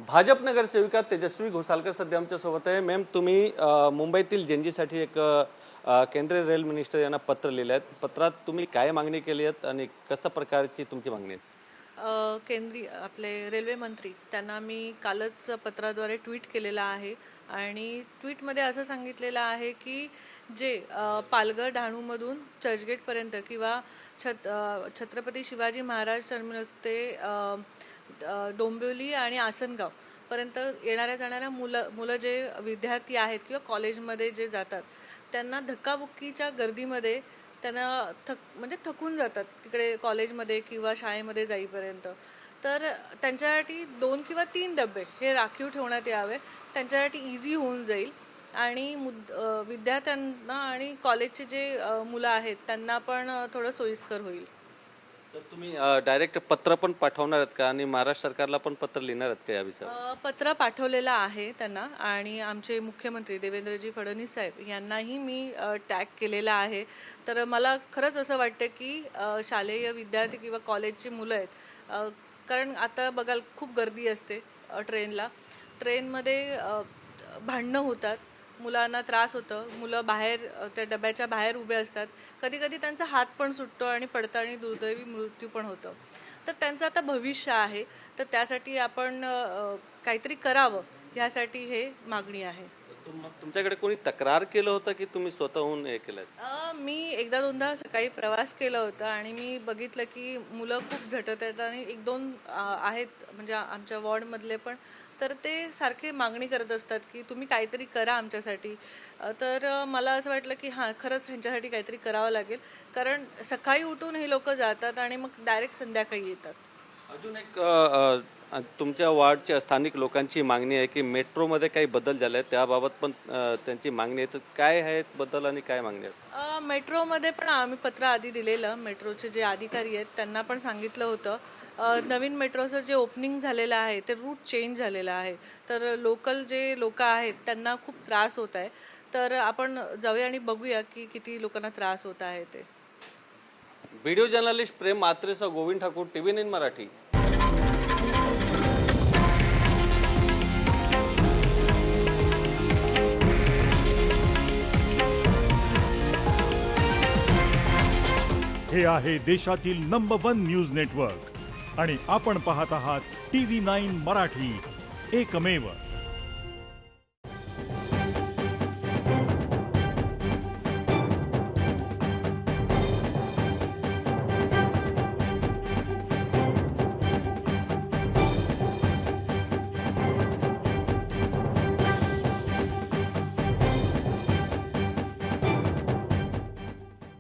भाजप नगरसेविका तेजस्वी घोसालकर सध्या आमच्या सोबत आहे। मॅम, तुम्ही मुंबईतील जनजीसाठी एक केंद्रीय रेल मिनिस्टर यांना पत्र लिहिलं आहे। पत्रात तुम्ही काय मागणी केली आहे आणि कशा प्रकारची तुमची मागणी आहे? केंद्रीय आपले रेल्वे मंत्री त्यांना मी कालच पत्राद्वारे ट्विट केलेला आहे आणि ट्विटमध्ये असं सांगितलेलं आहे की जे पालघर डहाणूमधून चर्चगेटपर्यंत किंवा छत्रपती शिवाजी महाराज टर्मिनस ते डोंबिवली आणि आसनगाव पर्यंत येणाऱ्या जाणाऱ्या मुलं जे विद्यार्थी आहेत किंवा कॉलेजमध्ये जे जातात त्यांना धक्काबुक्कीच्या गर्दीमध्ये त्यांना म्हणजे थकून जातात तिकडे कॉलेजमध्ये किंवा शाळेमध्ये जाईपर्यंत। तर त्यांच्यासाठी 2 किंवा 3 डबे हे राखीव ठेवण्यात यावे, त्यांच्यासाठी इझी होऊन जाईल आणि विद्यार्थ्यांना आणि कॉलेजचे जे मुलं आहेत त्यांना पण थोडं सोयीस्कर होईल। तर तुम्ही डायरेक्ट पत्र पण पाठवणार आहेत का आणि महाराष्ट्र सरकारला पण पत्र लिहिणार आहेत का या विषयावर? पत्र पाठवलेलं आहे त्यांना आणि आमचे मुख्यमंत्री देवेंद्रजी फडणवीस साहेब यांनाही मी टॅग केलेला आहे। तर मला खरंच असं वाटतं की शालेय विद्यार्थी किंवा कॉलेजची मुलं आहेत, कारण आता बघाल खूप गर्दी असते ट्रेनमध्ये भांडणं होतात, मुलांना त्रास होतं, मुलं बाहेर त्या डब्याच्या बाहेर उभे असतात, कधी कधी त्यांचा हात पण सुटतो आणि पडताना दुर्दैवी मृत्यू पण होतं। तर त्यांचं आता भविष्य आहे, तर त्यासाठी आपण काहीतरी करावं यासाठी हे मागणी आहे। तुमच्याकडे कोणी तक्रार केलं होतं की तुम्ही स्वतःहून हे केलं? मी एकदा दोनदा सकाळी प्रवास केला होता आणि मी बघितलं की मुलं खूप झटत आहेत आणि 1-2 आहेत म्हणजे आमच्या वॉर्डमधले पण, तर ते सारखे मागणी करत असतात की तुम्ही काहीतरी करा आमच्यासाठी। तर मला असं वाटलं की हां, खरंच ह्यांच्यासाठी काहीतरी करावं लागेल, कारण सकाळी उठून हे लोक जातात आणि मग डायरेक्ट संध्याकाळी येतात। अजून एक तुमच्या वार्डच्या स्थानिक लोकांची मागणी आहे की मेट्रोमध्ये काही बदल झाले आहेत, त्याबाबत पण त्यांची मागणी आहे। तर काय आहे बदल आणि काय मागणी आहे? मेट्रोमध्ये पण आम्ही पत्र आधी दिलेलं, मेट्रोचे जे अधिकारी आहेत त्यांना पण सांगितलं होतं। नवीन मेट्रोचं जे ओपनिंग झालेलं आहे ते रूट चेंज झालेलं आहे, तर लोकल जे लोक आहेत त्यांना खूप त्रास होत आहे। तर आपण जाऊया आणि बघूया की किती लोकांना त्रास होत आहे ते। व्हिडिओ जर्नलिस्ट प्रेम मात्रेसह गोविंद ठाकूर, TV9 मराठी। हे आहे देशातील नंबर 1 न्यूज नेटवर्क आणि आपण पाहत आहात TV9 मराठी, एकमेव।